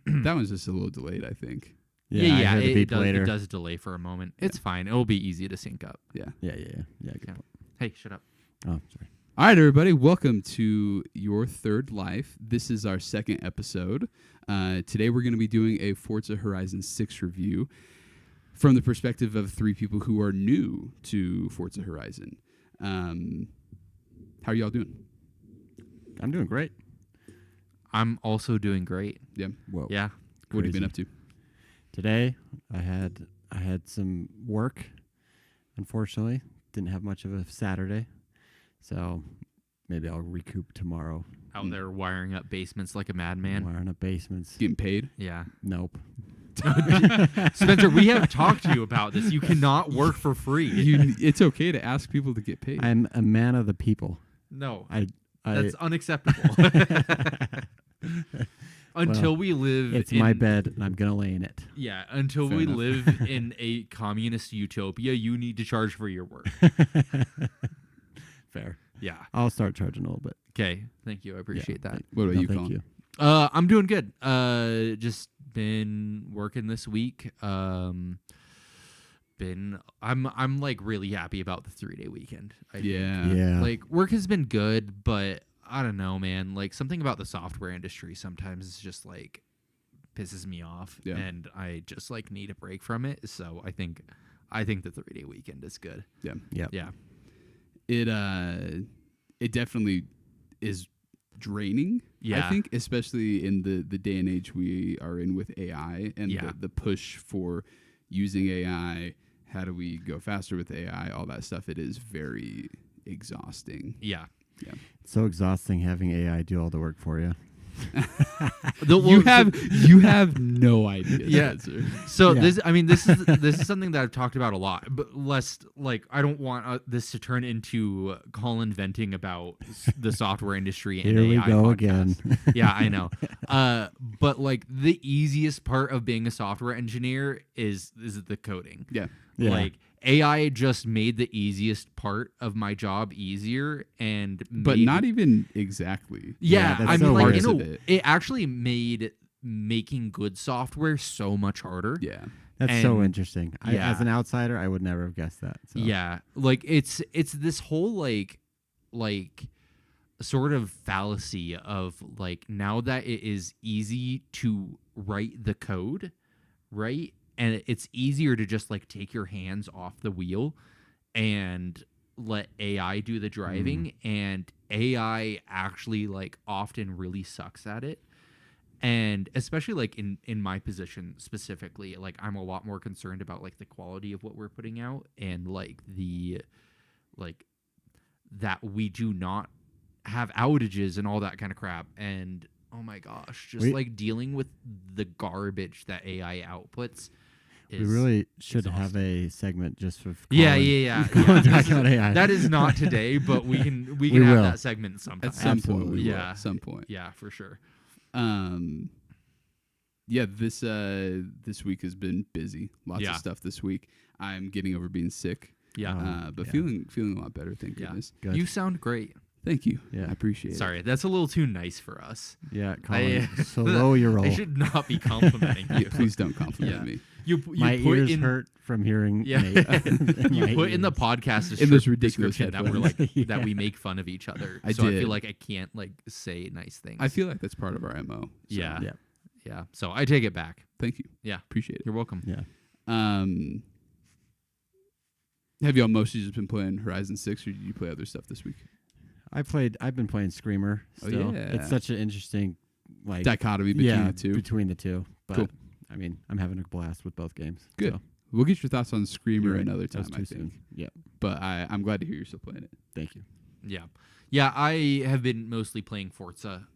That one's just a little delayed, I think. Yeah. It later. does delay for a moment. It's fine. It'll be easy to sync up. Yeah. Yeah. Good Yeah. point. Hey, shut up. Oh, sorry. All right, everybody. Welcome to Your Third Life. This is our second episode. Today, we're going to be doing a Forza Horizon 6 review from the perspective of three people who are new to Forza Horizon. How are y'all doing? I'm doing great. I'm also doing great. Yeah. Whoa. Yeah. What have you been up to? Today, I had some work. Unfortunately, didn't have much of a Saturday, so maybe I'll recoup tomorrow. Out there wiring up basements like a madman. Wiring up basements. Getting paid? Yeah. Nope. Spencer, we have talked to you about this. You cannot work for free. It's okay to ask people to get paid. I'm a man of the people. No. I That's unacceptable. Until we live It's in my bed, and I'm gonna lay in it. Yeah, until Fair we enough. live in a communist utopia, you need to charge for your work. Fair. Yeah. I'll start charging a little bit. Okay. Thank you. I appreciate that. What about you, Thank Colin? you. I'm doing good. Just been working this week. I'm like really happy about the 3-day weekend. I think. Yeah. Like work has been good, but I don't know, man. Like something about the software industry sometimes is just like pisses me off, Yeah. and I just like need a break from it. So I think the 3-day weekend is good. Yeah. Yeah. Yeah. It definitely is draining. Yeah. I think, especially in the day and age we are in with AI and Yeah. the push for using AI. How do we go faster with AI? All that stuff. It is very exhausting. Yeah. It's so exhausting having AI do all the work for you. You have no idea. Yeah. Spencer. So Yeah. this is something that I've talked about a lot, but lest like I don't want this to turn into Colin venting about the software industry and Here we AI go podcast. again. Yeah, I know. But like the easiest part of being a software engineer is the coding. Yeah. Yeah. Like AI just made the easiest part of my job easier, and But made- not even exactly. Yeah, that's I so mean, like weird. you know, Parts of it. it actually made making good software so much harder. Yeah. That's so and- interesting. yeah. As an outsider, I would never have guessed that. So. Yeah, like it's this whole like sort of fallacy of like now that it is easy to write the code, right? And it's easier to just like take your hands off the wheel and let AI do the driving, and AI actually like often really sucks at it. And especially like in my position specifically, like I'm a lot more concerned about like the quality of what we're putting out and like the like that we do not have outages and all that kind of crap. And oh my gosh, just like dealing with the garbage that AI outputs. We really should have a segment just for Yeah. Colin talking about AI. That is not today, but we can We have will. that segment sometime. At some point. Absolutely. We will, Yeah. At some point. Yeah, for sure. Yeah, this week has been busy. Lots Yeah. of stuff this week. I'm getting over being sick. Yeah. But yeah. feeling a lot better, thank Yeah. goodness. Good. You sound great. Thank you. Yeah. I appreciate it. Sorry, that's a little too nice for us. Yeah, Colin. I- Slow your roll. I should not be complimenting you. Yeah, please don't compliment Yeah. me. You My put ears in hurt from hearing. Yeah. You my put in the ears. podcast In those ridiculous description that we're headphones. like that we Yeah. make fun of each other. I so I did. feel like I can't like say nice things. I feel like that's part of our MO. So Yeah. Yeah. Yeah. So I take it back. Thank you. Yeah. Appreciate it. You're welcome. Yeah. Have y'all mostly just been playing Horizon 6 or did you play other stuff this week? I've been playing Screamer Oh, still. yeah. It's such an interesting like Dichotomy between the two. between the two. But Cool. I mean, I'm having a blast with both games. Good. So. We'll get your thoughts on Screamer You're right. another That was time, I too think. soon. Yeah. But I'm glad to hear you're still playing it. Thank you. Yeah. Yeah, I have been mostly playing Forza.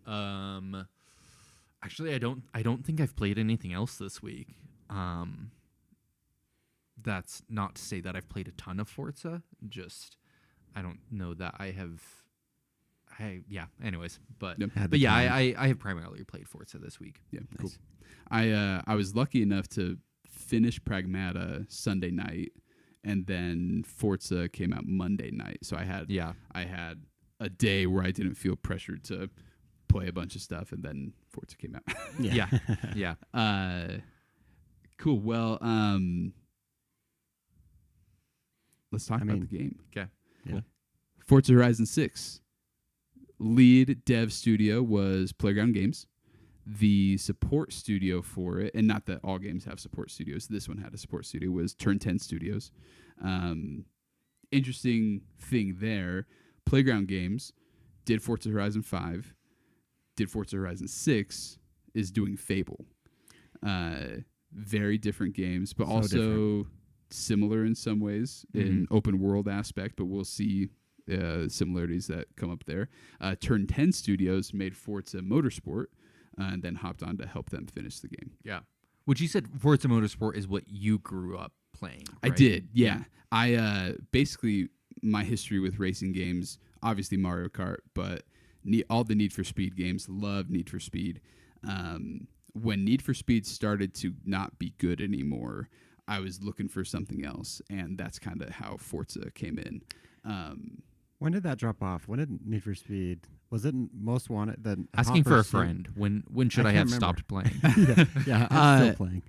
Actually I don't think I've played anything else this week. That's not to say that I've played a ton of Forza, just I don't know that I have anyways, but Yep. Had but the yeah, time. I have primarily played Forza this week. Yeah, Nice. cool. I was lucky enough to finish Pragmata Sunday night, and then Forza came out Monday night. So I had a day where I didn't feel pressured to play a bunch of stuff, and then Forza came out. Yeah. Yeah. Cool. Well, let's talk about the game. Okay. Yeah. Forza Horizon 6. Lead dev studio was Playground Games. The support studio for it, and not that all games have support studios, this one had a support studio, was Turn 10 Studios. Interesting thing there, Playground Games did Forza Horizon 5, did Forza Horizon 6, is doing Fable. Very different games, but So also different. similar in some ways in open world aspect, but we'll see similarities that come up there. Turn 10 Studios made Forza Motorsport, and then hopped on to help them finish the game. Yeah. Which you said Forza Motorsport is what you grew up playing. I right? did, yeah. I basically, my history with racing games, obviously Mario Kart, but all the Need for Speed games, love Need for Speed. When Need for Speed started to not be good anymore, I was looking for something else, and that's kind of how Forza came in. When did that drop off? When did Need for Speed? Was it Most Wanted? The Asking hot for a pursuit? friend. When should I can't have remember. stopped playing? Yeah, I'm still playing.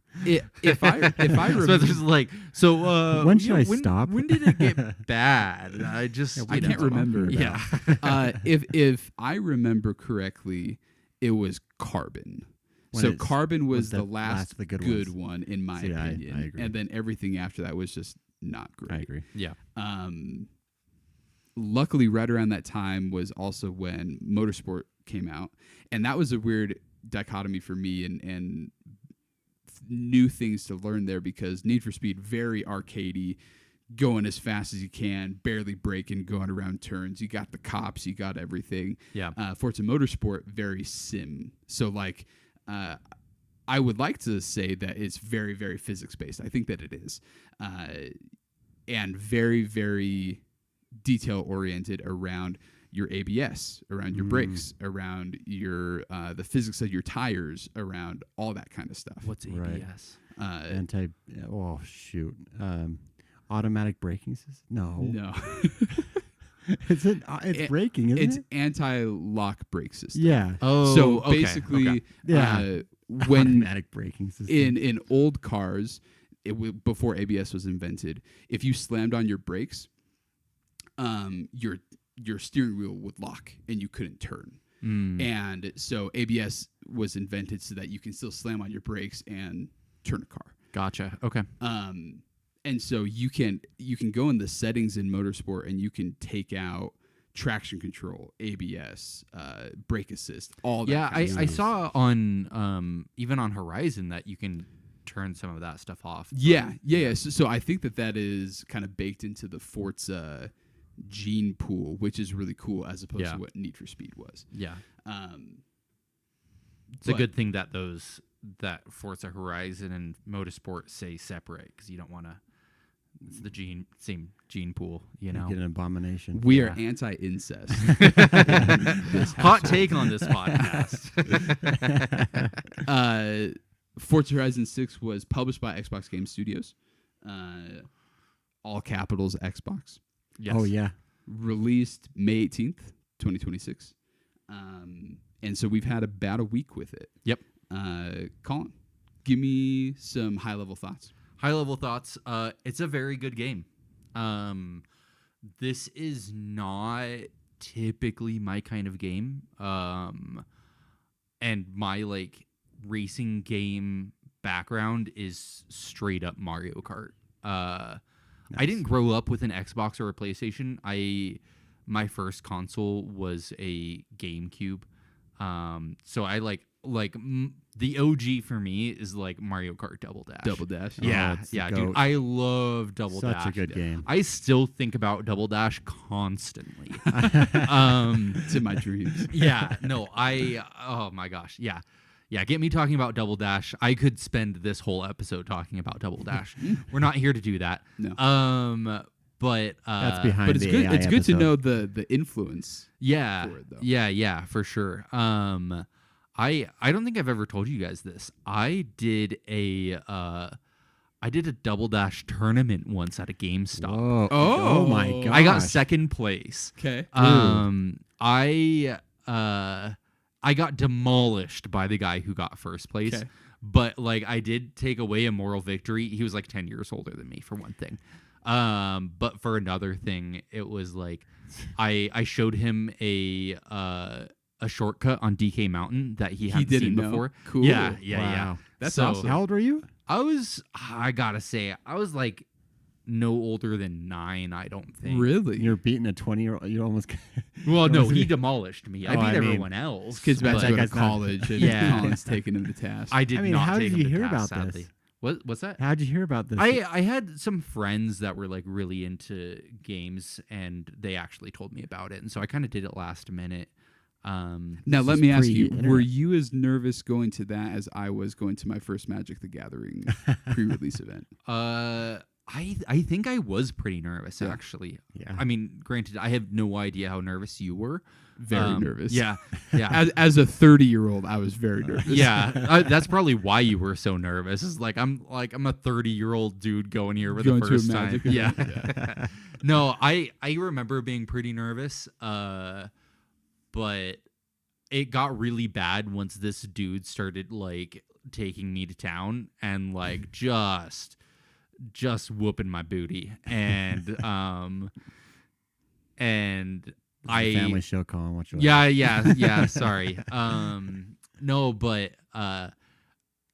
If I remember, Spencer's like, so When should I when, stop? When did it get bad? I just I can't remember. Yeah. If I remember correctly, it was Carbon. When So it's- Carbon was was the the last last of the good good ones. one, in my See, I opinion. agree. And then everything after that was just not great. I agree. Yeah. Luckily, right around that time was also when Motorsport came out, and that was a weird dichotomy for me, and new things to learn there, because Need for Speed, very arcadey, going as fast as you can, barely braking, going around turns. You got the cops, you got everything. Yeah. Forza Motorsport, very sim. So like, I would like to say that it's very, very physics based. I think that it is, and very, very detail oriented around your ABS, around your brakes, around your the physics of your tires, around all that kind of stuff. What's Right. ABS? Oh shoot. Automatic braking system? No. No, It's braking, isn't it's it? anti-lock brake system. Yeah. Oh, So okay, basically, okay. Yeah. when Automatic braking system. in old cars, before ABS was invented, if you slammed on your brakes, your steering wheel would lock and you couldn't turn. And so ABS was invented so that you can still slam on your brakes and turn a car. Gotcha. Okay. And so you can go in the settings in Motorsport and you can take out traction control, ABS, brake assist, all that. Yeah, kind of I stuff. saw on even on Horizon that you can turn some of that stuff off. Yeah. So I think that is kind of baked into the Forza gene pool, which is really cool as opposed Yeah. to what Need for Speed was. Yeah. It's But- a good thing that that Forza Horizon and Motorsport say separate, because you don't want to. It's the same gene pool, you know. Get an abomination. We Yeah. are anti-incest. Hot take on this podcast. Forza Horizon 6 was published by Xbox Game Studios. All capitals Xbox. Yes. Oh yeah. Released May 18th, 2026. And so we've had about a week with it. Yep. Colin, give me some high-level thoughts. High level thoughts. It's a very good game. This is not typically my kind of game. And my racing game background is straight up Mario Kart. I didn't grow up with an Xbox or a PlayStation. My first console was a GameCube. So I the OG for me is Mario Kart Double Dash. Double Dash. Yeah, it's the yeah, goat. dude. I love Double Such Dash. a good game. I still think about Double Dash constantly. It's in my dreams. Yeah, no, oh my gosh. Yeah. Yeah, get me talking about Double Dash. I could spend this whole episode talking about Double Dash. We're not here to do that. No. But That's behind But it's the good. AI It's good to episode. know the influence. Yeah. For it, though. Yeah, for sure. I don't think I've ever told you guys this. I did a Double Dash tournament once at a GameStop. Whoa. Oh. My god. I got second place. Okay. I I got demolished by the guy who got first place. Okay. But like I did take away a moral victory. He was like 10 years older than me for one thing. But for another thing, it was like I showed him a shortcut on DK Mountain that he hadn't didn't seen know. before. Cool. Yeah. Wow. That's So, awesome. How old were you? I gotta say, I was like no older than 9, I don't think. Really? You're beating a 20-year-old. You almost. Well, no, he demolished me. I Oh, beat I mean, everyone else. Kid's about but to go to guy's not- college, and Yeah. Colin's taking him to task. I did I mean, not how take did him you to hear task, about sadly. this? What's that? How'd you hear about this? I had some friends that were like really into games, and they actually told me about it, and so I kind of did it last minute. Now, This let is me ask you, pre-internet. were you as nervous going to that as I was going to my first Magic the Gathering pre-release event? I think I was pretty nervous Yeah. actually. Yeah. I mean, granted, I have no idea how nervous you were. Very nervous. Yeah, yeah. As a 30-year-old, I was very nervous. Yeah, that's probably why you were so nervous. Is like I'm a 30-year-old dude going here for Going the to a first time. Magic Yeah. event, No, I remember being pretty nervous. But it got really bad once this dude started like taking me to town and like just whooping my booty and This is a family show, Colin. What you yeah, sorry. No, but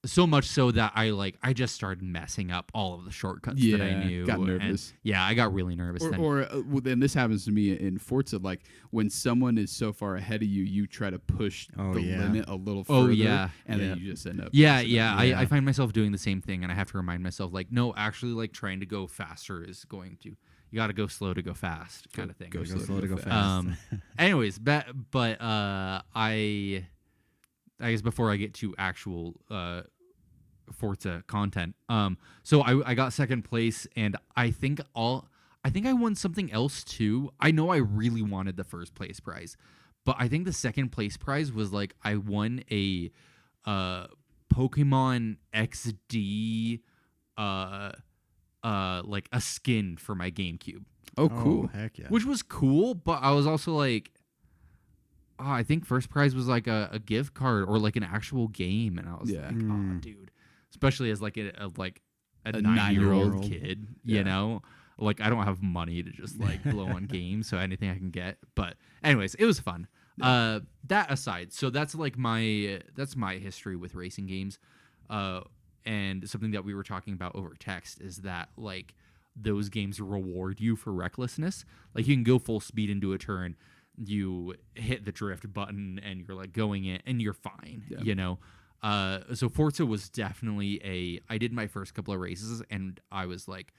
so much so that I just started messing up all of the shortcuts that I Yeah, knew. got and- nervous. yeah, I got really nervous then. Then this happens to me in Forza. Like when someone is so far ahead of you, you try to push Oh, the yeah. limit a little further. Oh, yeah. and Yeah. then you just end up. Yeah, messing yeah. up. I find myself doing the same thing, and I have to remind myself, like, no, actually, like, trying to go faster is going to. You got to go slow to go fast, kind of thing. Go Go slow to go fast. Anyways, but I guess before I get to actual Forza content, so I got second place, and I think I won something else too. I know I really wanted the first place prize, but I think the second place prize was like I won a Pokemon XD like a skin for my GameCube, Oh, cool. Oh, heck yeah. which was cool, but I was also like, oh, I think first prize was like a gift card or like an actual game, and I was Yeah. like, oh, Mm. dude, especially as like a A 9-year-old 9-year-old. kid, Yeah. you know, like I don't have money to just like blow on games, so anything I can get. But anyways, it was fun. That aside, so that's like my history with racing games, and something that we were talking about over text is that like those games reward you for recklessness. Like you can go full speed into a turn, you hit the drift button, and you're like going in, and you're fine. Yeah. You know. So Forza was definitely I did my first couple of races, and I was like,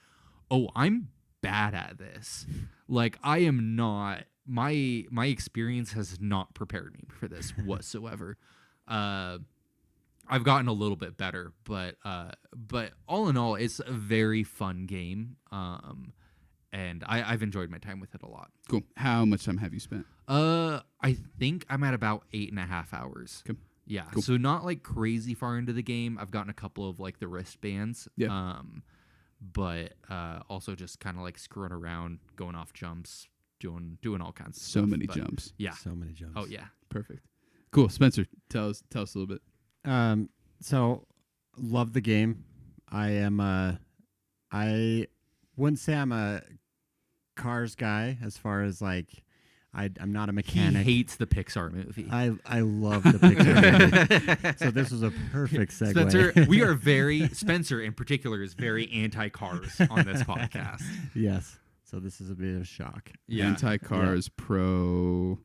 oh, I'm bad at this. Like I am not. My experience has not prepared me for this whatsoever. I've gotten a little bit better, but all in all, it's a very fun game. And I've enjoyed my time with it a lot. Cool. How much time have you spent? I think I'm at about 8.5 hours. Okay. Yeah. Cool. So not like crazy far into the game. I've gotten a couple of like the wristbands. Yeah. But also just kind of like screwing around, going off jumps, doing all kinds of So stuff. many But, jumps. Yeah. So many jumps. Oh yeah. Perfect. Cool. Spencer, tell us a little bit. So love the game. I wouldn't say I'm a cars guy as far as like I'm not a mechanic. He hates the Pixar movie. I love the Pixar movie. So this was a perfect segue. Spencer, we are Spencer in particular is very anti-cars on this podcast. Yes. So this is a bit of a shock. Yeah. Anti-cars, pro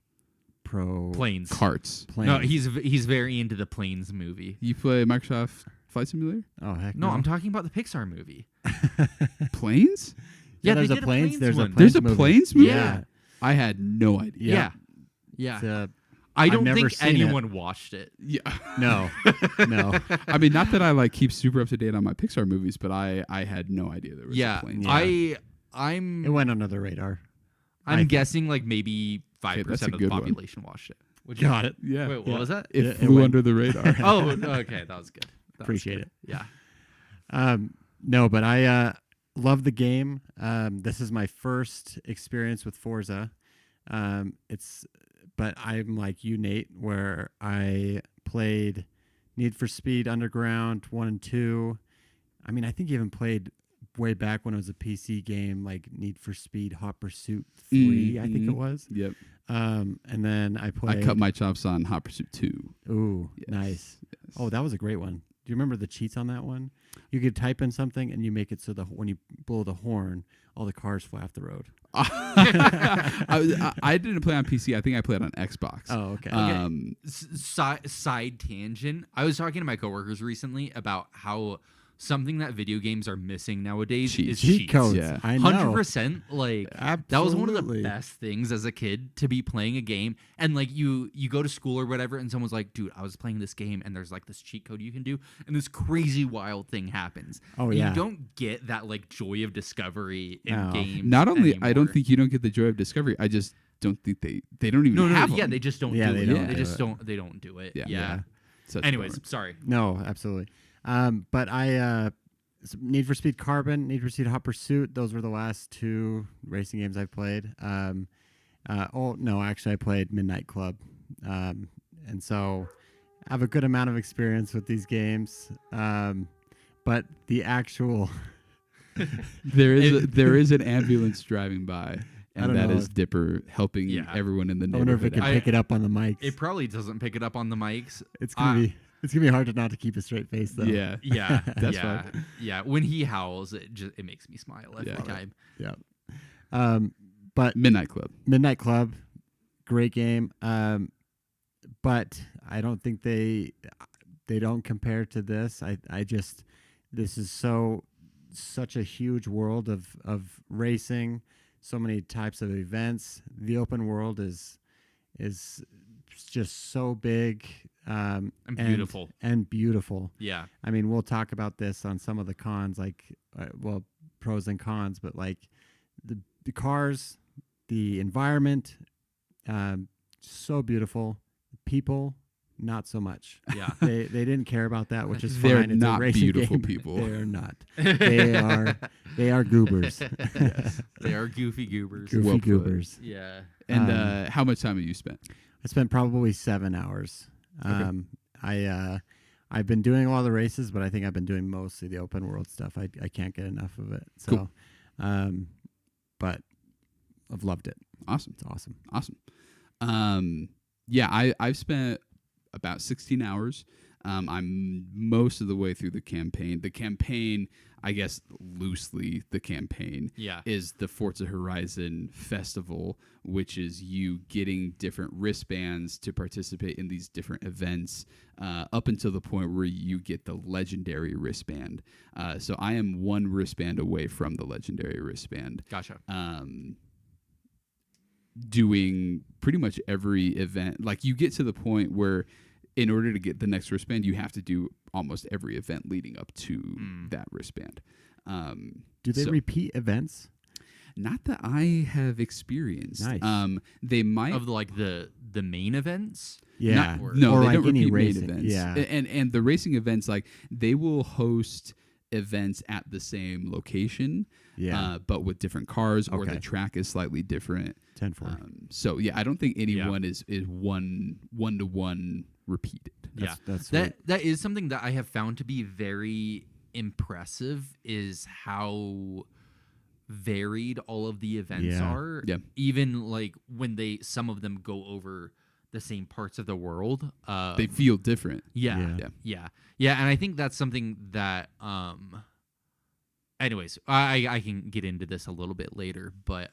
Planes. carts. Planes. No, he's very into the Planes movie. You play Microsoft Flight Simulator? Oh heck No, I'm talking about the Pixar movie. Planes? Yeah, there's they a did planes. There's a one. There's a movie. Planes movie? Yeah. I had no idea. Yeah. It's, I I've don't never think seen it. anyone watched it. Yeah. no. I mean, not that I like keep super up to date on my Pixar movies, but I had no idea there was a Yeah. Planes. Yeah. I'm It went under the radar. I'm guessing like maybe 5% Okay, that's a of the good one. population watched it. Got it. Yeah. Wait, what was that? It It flew went- under the radar. Oh, okay, that was good. That was Appreciate good. Yeah. No, but I love the game. This is my first experience with Forza. It's but I'm like you, Nate, where I played Need for Speed Underground 1 and 2. I mean, I think I even played way back when it was a PC game, like Need for Speed Hot Pursuit 3, I think it was. Yep. And then I played. I cut my chops on Hot Pursuit 2. Ooh, Yes. nice. Yes. Oh, that was a great one. Do you remember the cheats on that one? You could type in something and you make it so when you blow the horn, all the cars fly off the road. I didn't play on PC. I think I played on Xbox. Oh, okay. Side tangent. I was talking to my coworkers recently about how something that video games are missing nowadays is cheat cheats. codes. Yeah. I know. 100%. Like that was one of the Absolutely. best things as a kid to be playing a game, and like you go to school or whatever, and someone's like, "Dude, I was playing this game, and there's like this cheat code you can do, and this crazy wild thing happens." Oh, And yeah. you don't get that like joy of discovery in No. games. Not only I don't anymore. think you don't get the joy of discovery. I just don't think they don't even No, have yeah, them. they just don't Yeah, do they it. don't They do just it. don't. They don't do it. Yeah. Yeah. Such a Anyways, bummer. sorry. No, absolutely. But Need for Speed Carbon, Need for Speed Hot Pursuit, those were the last 2 racing games I've played. Actually I played Midnight Club. And so I have a good amount of experience with these games. But the actual there is an ambulance driving by, I and don't that know is if- Dipper helping Yeah. everyone in the I wonder if it neighborhood. can pick it up on the mics. It probably doesn't pick it up on the mics. It's gonna be hard to not to keep a straight face though. Yeah. Yeah, That's yeah, yeah. When he howls, it makes me smile every Yeah. time. Yeah. But Midnight Club. Midnight Club, great game. But I don't think they don't compare to this. This is such a huge world of racing, so many types of events. The open world is just so big And beautiful. and beautiful. Yeah, I mean, we'll talk about this on some of the cons, like pros and cons, but like the cars, the environment, so beautiful. People, not so much. yeah. They didn't care about that, which is They're fine. It's not a racing beautiful game. people. They are not. They are goobers. They are goofy goobers. Goofy Well put. goobers. Yeah. And how much time have you spent? I spent probably 7 hours. I've been doing a lot of the races, but I think I've been doing mostly the open world stuff. I can't get enough of it. So, Cool. But I've loved it. Awesome. It's awesome. Awesome. I've spent about 16 hours. I'm most of the way through the campaign. The campaign, I guess loosely, the campaign Yeah. is the Forza Horizon Festival, which is you getting different wristbands to participate in these different events up until the point where you get the legendary wristband. So I am one wristband away from the legendary wristband. Gotcha. Doing pretty much every event. Like you get to the point where in order to get the next wristband, you have to do almost every event leading up to that wristband. Do they repeat events? Not that I have experienced. Nice. They might. Of the main events. Yeah. No, or they like don't any repeat main racing. events. Yeah. And the racing events, like they will host events at the same location, Yeah. but with different cars, or Okay. the track is slightly different. 10-4. So yeah, I don't think anyone is one-to-one repeated. That's That is something that I have found to be very impressive, is how varied all of the events Yeah. are. Yeah. Even like when some of them go over the same parts of the world. They feel different. Yeah. Yeah. Yeah. And I think that's something that anyways, I can get into this a little bit later, but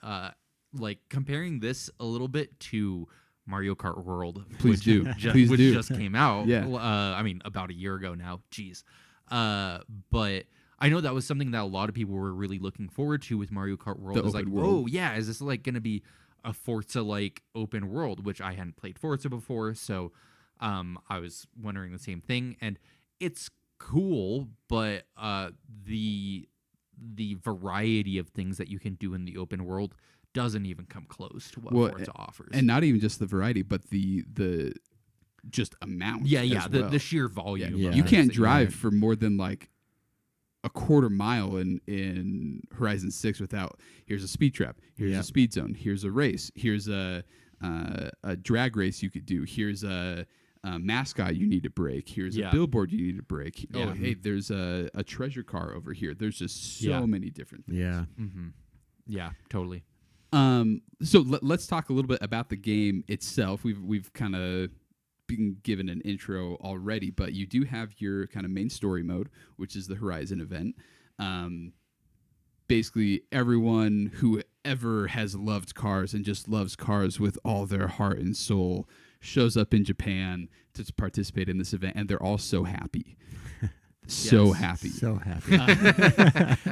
like comparing this a little bit to Mario Kart World, Please which do. ju- Please which do. just came out. Yeah. I mean, about a year ago now. Jeez. But I know that was something that a lot of people were really looking forward to with Mario Kart World. The It's like, open world. oh yeah, is this like going to be a Forza like open world? Which I hadn't played Forza before, so I was wondering the same thing. And it's cool, but the variety of things that you can do in the open world doesn't even come close to what Forza offers. And not even just the variety, but the just amount. yeah, as well. the sheer volume. Yeah. of You things can't that drive for more than like a quarter mile in Horizon 6 without here's a speed trap, here's Yeah. a speed zone, here's a race, here's a a drag race you could do. Here's a mascot you need to break. Here's a billboard you need to break. Yeah. Oh, hey, there's a treasure car over here. There's just so Yeah. many different things. Yeah. Mm-hmm. Yeah, totally. So let's talk a little bit about the game itself. We've kind of been given an intro already, but you do have your kind of main story mode, which is the Horizon event. Basically, everyone who ever has loved cars and just loves cars with all their heart and soul shows up in Japan to participate in this event, and they're all so happy. So happy. So happy.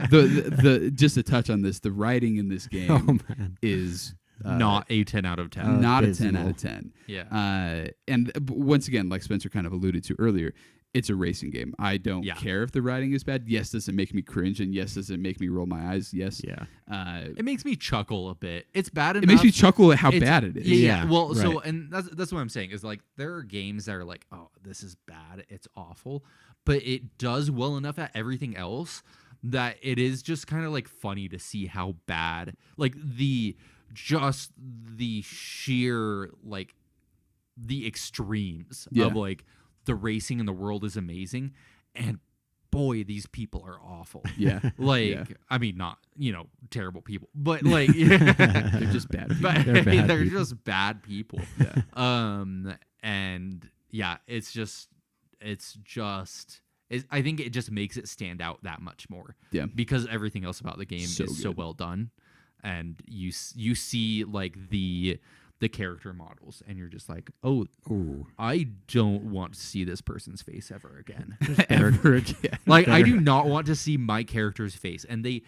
The just to touch on this, the writing in this game is Not a 10 out of 10. not a abysmal. 10 out of 10. Yeah. Once again, like Spencer kind of alluded to earlier, it's a racing game. I don't care if the writing is bad. Yes, does it make me cringe? And yes, does it make me roll my eyes? Yes. Yeah. It makes me chuckle a bit. It's bad enough. It makes me chuckle at how bad it is. Yeah. Yeah, Well, so, right. and that's what I'm saying is like, there are games that are like, oh, this is bad. It's awful. But it does well enough at everything else that it is just kind of like funny to see how bad, like the sheer, like the extremes Yeah. of like the racing in the world is amazing. And boy, these people are awful. Yeah. Like, Yeah. I mean, not, terrible people, but like, They're just bad people. but They're bad they're people. just bad people. Yeah. And yeah, I think it just makes it stand out that much more. Yeah. Because everything else about the game So is so good. well done, and you see like the character models, and you're just like, oh, Ooh. I don't want to see this person's face ever again. Ever again. Like, I do not want to see my character's face, and they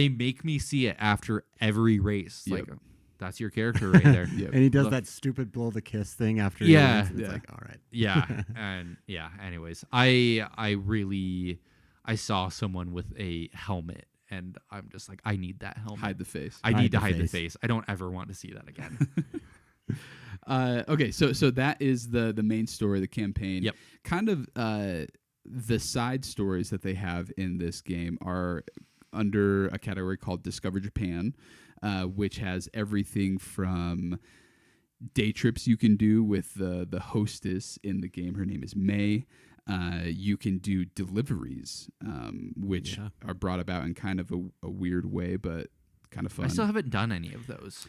make me see it after every race. Yep. Like, that's your character right there. Yep. And he does Look. that stupid blow the kiss thing after Yeah. he wins. It's Yeah. like, all right. Yeah, and yeah. Anyways, I saw someone with a helmet, and I'm just like, I need that helmet. Hide the face. I need to hide the face. face. I don't ever want to see that again. Okay, so that is the main story, the campaign. Yep. Kind of the side stories that they have in this game are under a category called Discover Japan, which has everything from day trips you can do with the hostess in the game. Her name is May. You can do deliveries, which Yeah. are brought about in kind of a weird way, but kind of fun. I still haven't done any of those.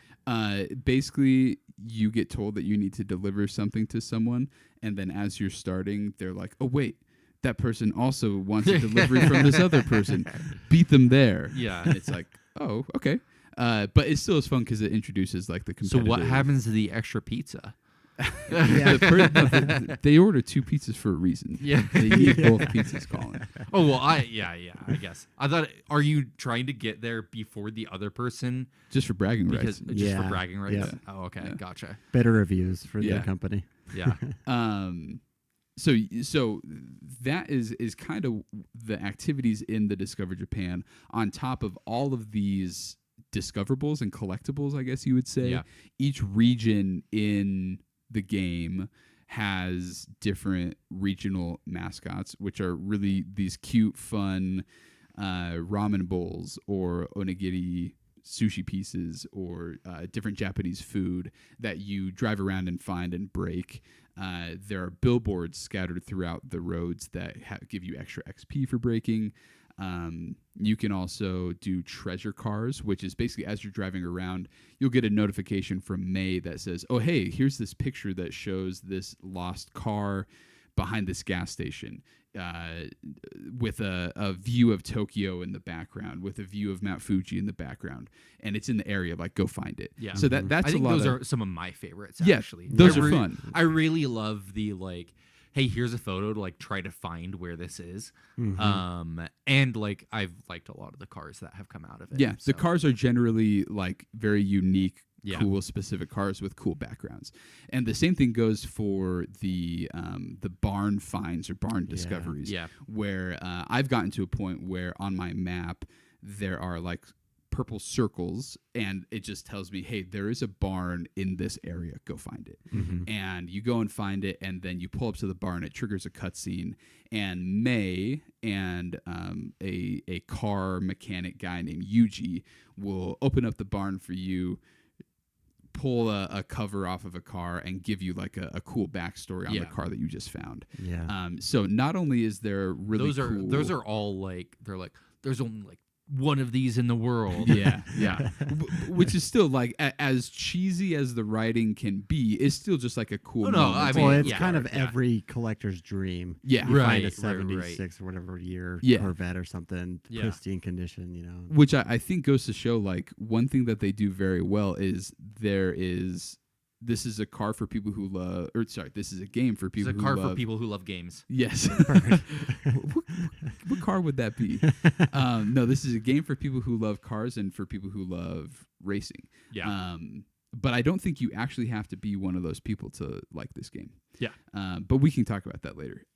Basically, you get told that you need to deliver something to someone, and then as you're starting, they're like, "Oh wait, that person also wants a delivery from this other person. Beat them there." Yeah. And it's like, "Oh, okay." But it still is fun because it introduces like the So competitive. what happens to the extra pizza? They order 2 pizzas for a reason. Yeah. They need both pizzas, Colin. Oh well, I guess. I thought, are you trying to get there before the other person Just for bragging because rights. just for Yeah. bragging rights? Yeah. Oh, okay, Yeah. gotcha. Better reviews for Yeah. the company. Yeah. So that is kind of the activities in the Discover Japan on top of all of these discoverables and collectibles, I guess you would say. Yeah. Each region in the game has different regional mascots, which are really these cute, fun ramen bowls or onigiri sushi pieces or different Japanese food that you drive around and find and break. There are billboards scattered throughout the roads that give you extra XP for breaking. You can also do treasure cars, which is basically as you're driving around, you'll get a notification from May that says, "Oh, hey, here's this picture that shows this lost car behind this gas station with a view of Tokyo in the background, with a view of Mount Fuji in the background, and it's in the area. Like, go find it." Yeah. So that's I think a lot those of, are some of my favorites. Yeah, Actually, those I are fun. I really love the like, hey, here's a photo to like try to find where this is. And like I've liked a lot of the cars that have come out of it. Yeah, so. the cars are generally like very unique, Yeah. cool, specific cars with cool backgrounds. And the same thing goes for the barn finds or barn discoveries. Yeah. Where I've gotten to a point where on my map there are like purple circles, and it just tells me, hey, there is a barn in this area. Go find it. And you go and find it, and then you pull up to the barn. It triggers a cutscene, and May and a car mechanic guy named Yuji will open up the barn for you, pull a cover off of a car and give you like a cool backstory on the car that you just found. Yeah. So not only is there really those are all like they're like there's only like one of these in the world. Yeah, yeah. Which is still like as cheesy as the writing can be, is still just like a cool. Oh, no, moment I to mean, Well, look it's at. kind of every collector's dream. Yeah. You find Right, a right, 76 or whatever year Yeah. Corvette or something, Yeah. pristine condition, Which I think goes to show, like, one thing that they do very well is this is a car for people who love, or sorry, this is a game for It's people a who car love. for people who love games. Yes. what car would that be? No, this is a game for people who love cars and for people who love racing. Yeah. But I don't think you actually have to be one of those people to like this game. Yeah. But we can talk about that later.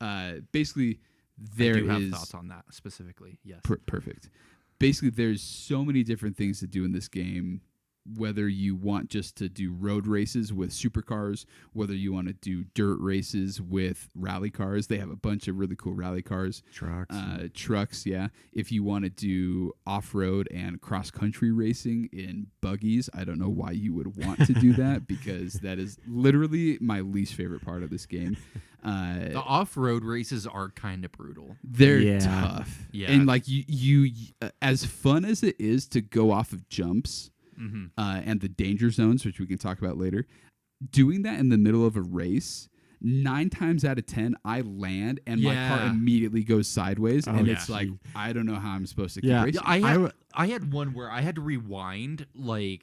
Basically, there I do have is thoughts on that specifically. Yes. perfect. Basically, there's so many different things to do in this game. Whether you want just to do road races with supercars, whether you want to do dirt races with rally cars, they have a bunch of really cool rally cars. Trucks, yeah. If you want to do off-road and cross-country racing in buggies, I don't know why you would want to do that, because that is literally my least favorite part of this game. The off-road races are kind of brutal. They're tough. Yeah. And like you as fun as it is to go off of jumps, and the danger zones, which we can talk about later, doing that in the middle of a race, 9 times out of 10, I land and my car immediately goes sideways, and it's like, I don't know how I'm supposed to keep racing. I had one where I had to rewind like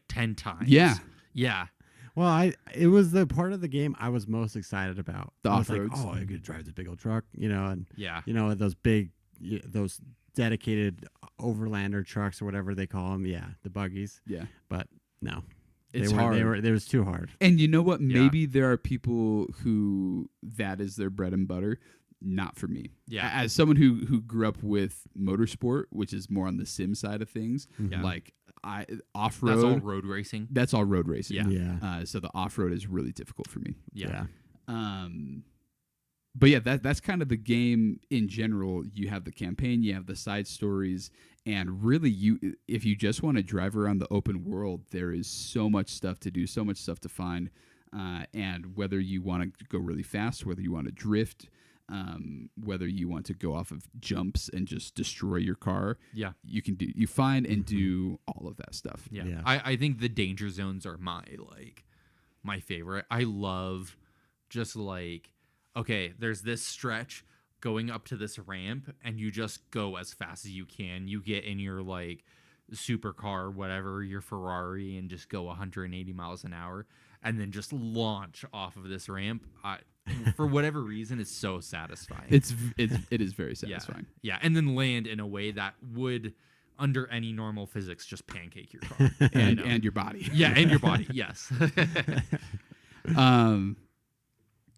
10 times. Yeah. Yeah. Well, it was the part of the game I was most excited about. The I was like, off-roads. oh, I could drive this big old truck, and Yeah. those big, those dedicated overlander trucks or whatever they call them. Yeah, the buggies. Yeah. But no, It's hard. It was too hard. And you know what? Yeah. Maybe there are people who that is their bread and butter. Not for me. Yeah. As someone who grew up with motorsport, which is more on the sim side of things, Yeah. like off-road. That's all road racing. That's all road racing. Yeah. So the off-road is really difficult for me. Yeah. But yeah, that's kind of the game in general. You have the campaign, you have the side stories, and really, if you just want to drive around the open world, there is so much stuff to do, so much stuff to find. And whether you want to go really fast, whether you want to drift, whether you want to go off of jumps and just destroy your car, you find and do all of that stuff. Yeah. I think the danger zones are my favorite. I love just like, okay, there's this stretch going up to this ramp, and you just go as fast as you can. You get in your like supercar, whatever, your Ferrari, and just go 180 miles an hour, and then just launch off of this ramp. For whatever reason, it's so satisfying. It is very satisfying. Yeah, and then land in a way that would, under any normal physics, just pancake your car and your body. Yeah, and your body. Yes.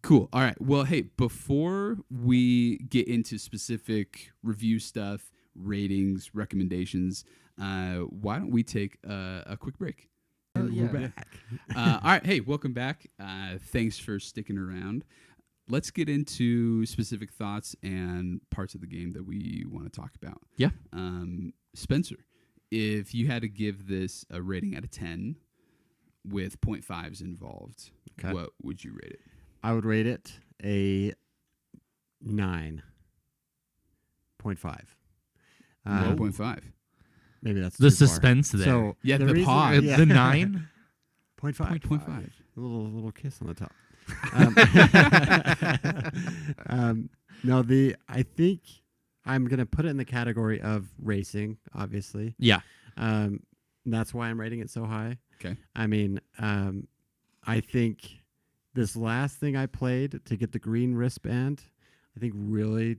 Cool. All right. Well, hey, before we get into specific review stuff, ratings, recommendations, why don't we take a quick break? We're back. All right. Hey, welcome back. Thanks for sticking around. Let's get into specific thoughts and parts of the game that we want to talk about. Yeah. Spencer, if you had to give this a rating out of 10 with 0.5s involved, what would you rate it? I would rate it a 9.5. 9.5. Maybe that's The too far. So suspense there. the reason- pause. yeah. The 9. 0.5. 0.5. A little kiss on the top. No, I think I'm gonna put it in the category of racing, obviously. Yeah. That's why I'm rating it so high. Okay. I mean, I think this last thing I played to get the green wristband, I think really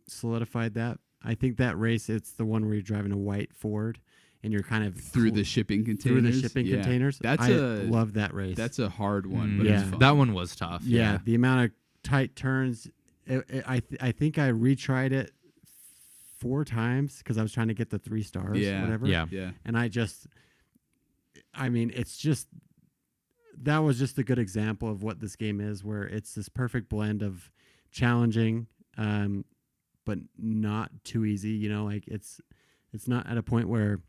solidified that. I think that race, it's the one where you're driving a white Ford and you're kind of Through the shipping containers. containers. I love that race. That's a hard one, but Yeah. it's fun. That one was tough. Yeah, the amount of tight turns. I think I retried it 4 times because I was trying to get the 3 stars. Yeah. Or whatever. Yeah. And it's just, that was just a good example of what this game is, where it's this perfect blend of challenging, but not too easy. Like it's not at a point where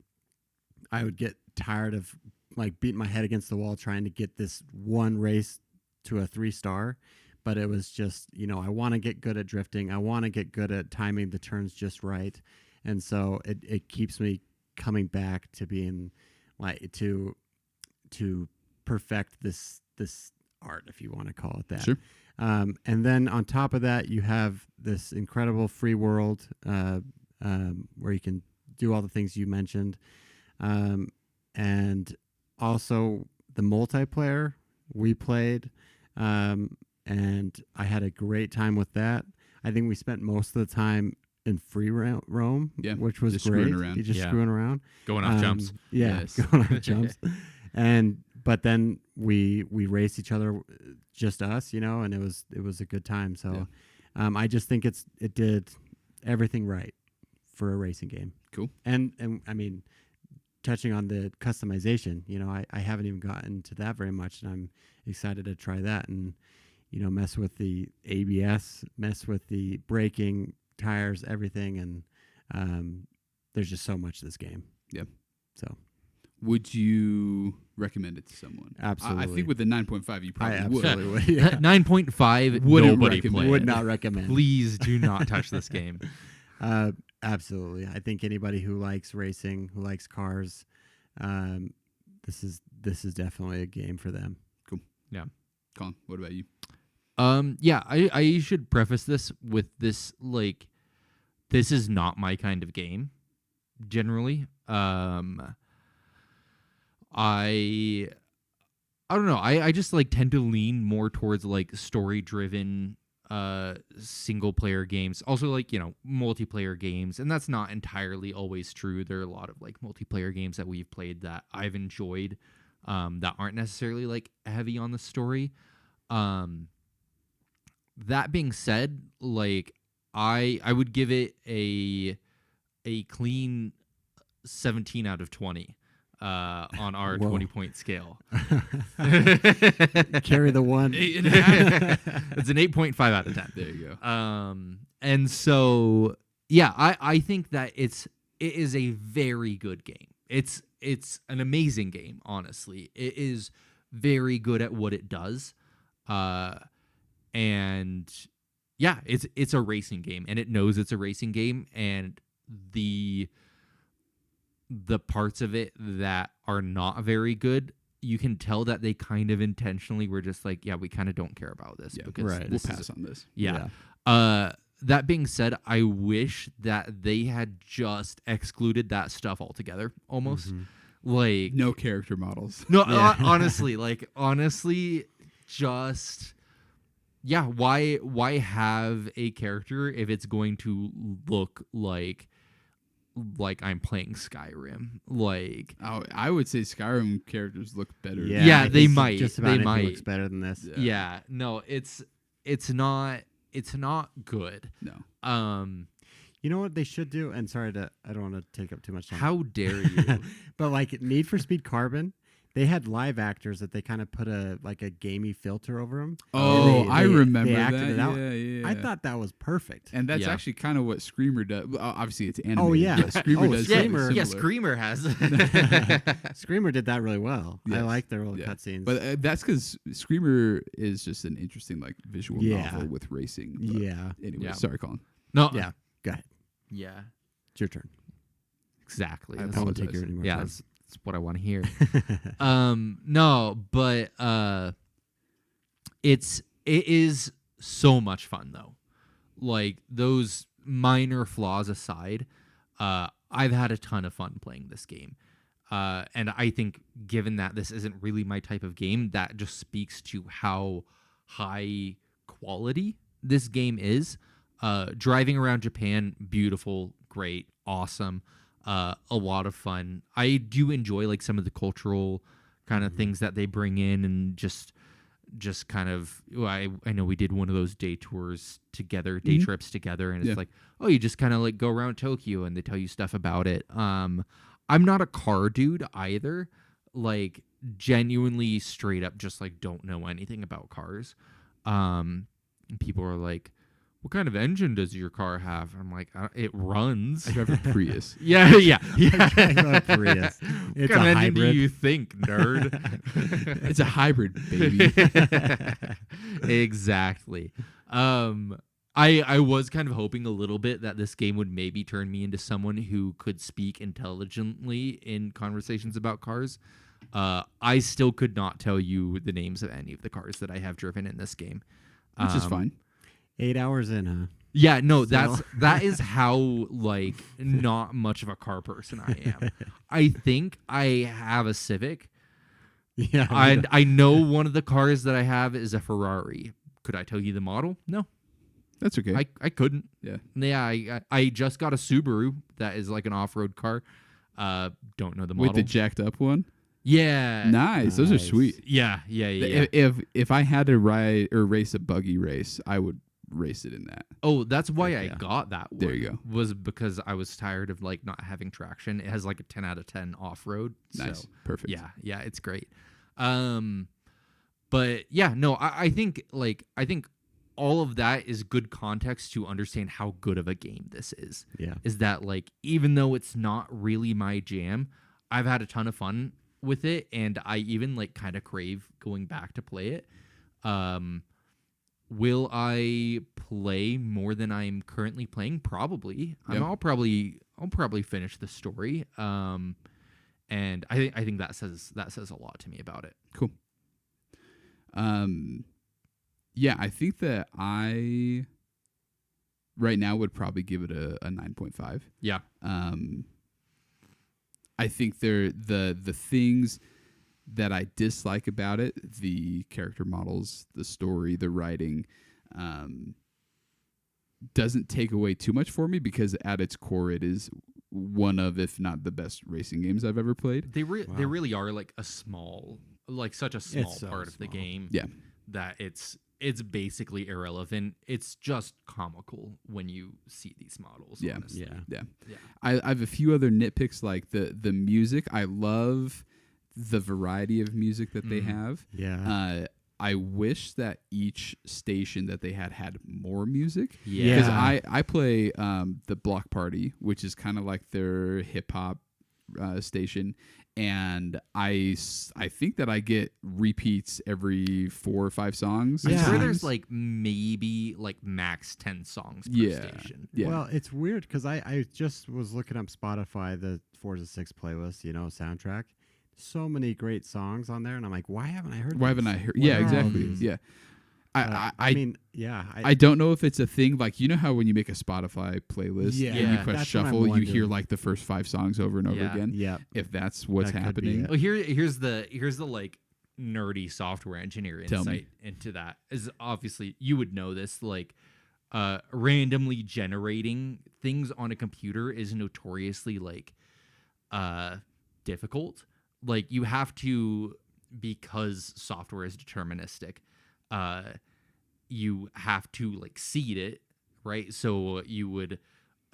I would get tired of like beating my head against the wall trying to get this one race to a 3-star. But it was just, I want to get good at drifting. I want to get good at timing the turns just right. And so it keeps me coming back to being like to perfect this art, if you want to call it that. Sure. And then on top of that, you have this incredible free world where you can do all the things you mentioned. And also the multiplayer we played. And I had a great time with that. I think we spent most of the time in free roam, which was just great. Screwing around. You're just screwing around. Going off jumps. Yeah, Yes. going off jumps. But then we raced each other, just us, and it was a good time. So I just think it did everything right for a racing game. Cool. And I mean, touching on the customization, I haven't even gotten to that very much, and I'm excited to try that and mess with the ABS, mess with the braking, tires, everything, and there's just so much to this game. Yeah. So, would you recommend it to someone? Absolutely. I think with the 9.5, you probably I would. absolutely would. Yeah. 9.5, Wouldn't nobody recommend. play Would it. not recommend. Please do not touch this game. Absolutely. I think anybody who likes racing, who likes cars, this is definitely a game for them. Cool. Yeah. Colin, what about you? Yeah, I should preface this with this, like, this is not my kind of game, generally. I don't know. I just like tend to lean more towards like story driven single player games. Also like, multiplayer games, and that's not entirely always true. There are a lot of like multiplayer games that we've played that I've enjoyed that aren't necessarily like heavy on the story. That being said, like I would give it a clean 17 out of 20 on our Whoa. 20-point scale. Carry the one. 8.5. It's an 8.5 out of 10. There you go. And so yeah, I think that it is a very good game. It's an amazing game, honestly. It is very good at what it does. And yeah, it's a racing game, and it knows it's a racing game, and the parts of it that are not very good, you can tell that they kind of intentionally were just like, yeah, we kind of don't care about this because right. We'll pass on this. Yeah. That being said, I wish that they had just excluded that stuff altogether, almost. Mhm. Like No character models. no, Yeah. honestly, just yeah. Why have a character if it's going to look like I'm playing Skyrim? Like, I would say Skyrim characters look better. Yeah, I they think might. Just about They anything might. looks better than this. Yeah. no, it's not good. No. You know what they should do? And sorry I don't want to take up too much time. How dare you? But like Need for Speed Carbon, they had live actors that they kind of put a gamey filter over them. Oh, I remember they acted that. it out. Yeah. I thought that was perfect. And that's Yeah. actually kind of what Screamer does. Well, obviously, it's animated. Oh, yeah. but Screamer Oh, does Screamer. something Yeah, similar. Screamer has. Screamer did that really well. I Yes. like their little Yeah. cutscenes. But that's because Screamer is just an interesting like visual Yeah. novel with racing. But yeah. Anyway, Yeah. sorry, Colin. No. Yeah. Go ahead. Yeah. It's your turn. Exactly. I That's I what- won't take apologize. your anymore yeah, time. that's what I want to hear. No, but it is so much fun though. Like those minor flaws aside, I've had a ton of fun playing this game. And I think given that this isn't really my type of game, that just speaks to how high quality this game is. Driving around Japan, beautiful, great, awesome. A lot of fun. I do enjoy like some of the cultural kind of things that they bring in, and just kind of I know we did one of those day tours together, day trips together, and it's Yeah. like, oh, you just kind of like go around Tokyo and they tell you stuff about it. I'm not a car dude either. Like genuinely straight up just like don't know anything about cars. People are like, what kind of engine does your car have? I'm like, it runs. I drive a Prius. Yeah. drive a Prius. What It's kind a of engine do hybrid. you think, nerd? It's a hybrid, baby. Exactly. I was kind of hoping a little bit that this game would maybe turn me into someone who could speak intelligently in conversations about cars. I still could not tell you the names of any of the cars that I have driven in this game. Which is fine. 8 hours in, huh? Yeah, no, So- that is how like not much of a car person I am. I think I have a Civic. Yeah. And I know one of the cars that I have is a Ferrari. Could I tell you the model? No, That's okay. I couldn't. Yeah. Yeah, I just got a Subaru that is like an off-road car. Don't know the model. With the jacked up one? Yeah. Nice. Those are Nice. sweet. Yeah. If I had to ride or race a buggy race, I would race it in that. Oh, that's why I Yeah. got that one. There you go. Was because I was tired of like not having traction. It has like a 10 out of 10 off-road. Nice. So, Perfect. yeah, it's great. But yeah, no, I think all of that is good context to understand how good of a game this is. Yeah. Is that like even though it's not really my jam, I've had a ton of fun with it, and I even like kind of crave going back to play it. Will I play more than I'm currently playing? Probably. Yeah. I'll probably finish the story. And I think that says a lot to me about it. Cool. Yeah, I think that I right now would probably give it a 9.5. Yeah. I think the things that I dislike about it, the character models, the story, the writing, doesn't take away too much for me because at its core it is one of, if not the best racing games I've ever played. They Wow. really are like such a small so part of the small. game. Yeah. That it's basically irrelevant. It's just comical when you see these models. Yeah. Honestly. Yeah. Yeah. I have a few other nitpicks like the music. I love the variety of music that they have. Yeah. I wish that each station that they had more music. Yeah. Because I play the Block Party, which is kind of like their hip hop station, and I think that I get repeats every 4 or 5 songs. I Yeah. swear sometimes. there's like maybe like max 10 songs per Yeah. station. Yeah. Well, it's weird because I just was looking up Spotify, the Forza 6 playlist, soundtrack. So many great songs on there, and I'm like, why haven't I heard? Why these? haven't I heard? What Yeah, are all exactly. these? Yeah. I mean, yeah. I don't know if it's a thing. Like, you know how when you make a Spotify playlist Yeah. and you Yeah. press That's what I'm shuffle, you hear wondering. like the first 5 songs over and over Yeah. again. Yeah. If that's what's That could be happening. it. Well, here's the like nerdy software engineer Tell me. insight into that. Is obviously you would know this, like randomly generating things on a computer is notoriously like difficult. Like you have to, because software is deterministic, you have to like seed it, right? So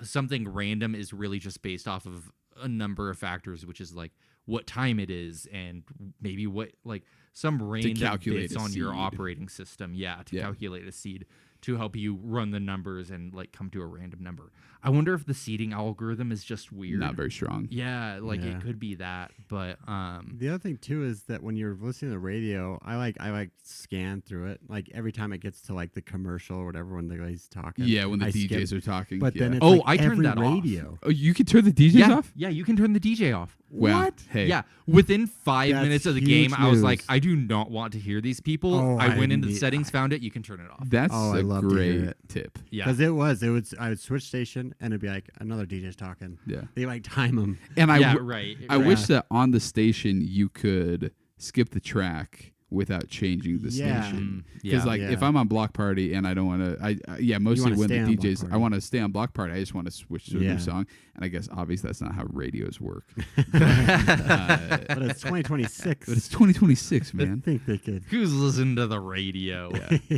something random is really just based off of a number of factors, which is like what time it is and maybe what like some random calculate bits a on your seed. operating system. Yeah, to Yeah. calculate a seed to help you run the numbers and like come to a random number. I wonder if the seeding algorithm is just weird. Not very strong. Yeah, like Yeah. it could be that, but The other thing too is that when you're listening to the radio, I like scan through it. Like every time it gets to like the commercial or whatever when the guy's talking. Yeah, when the I DJs skip. are talking. But yeah. then it's Oh, like I turned every that off. radio. Oh, you can turn the DJs yeah, off? yeah, you can turn the DJ off. Wow. What? Hey. Yeah, within 5 That's minutes of the huge game, I was like, news. I do not want to hear these people. Oh, I went into the need- settings, found it. You can turn it off. That's Oh, I a love to hear great it. tip. Yeah, Because I would switch station and it'd be like another DJ's talking. Yeah. They like time them. And I yeah, w- right. I right. wish that on the station you could skip the track without changing the Yeah. station. Yeah. Because if Yeah. I'm on Block Party and I don't want to, mostly wanna when the stay on Block DJs, I Party. want to stay on Block Party. I just want to switch to a Yeah. new song. And I guess obviously that's not how radios work. But it's 2026. But it's 2026, I man. think they could. Who's listening to the radio?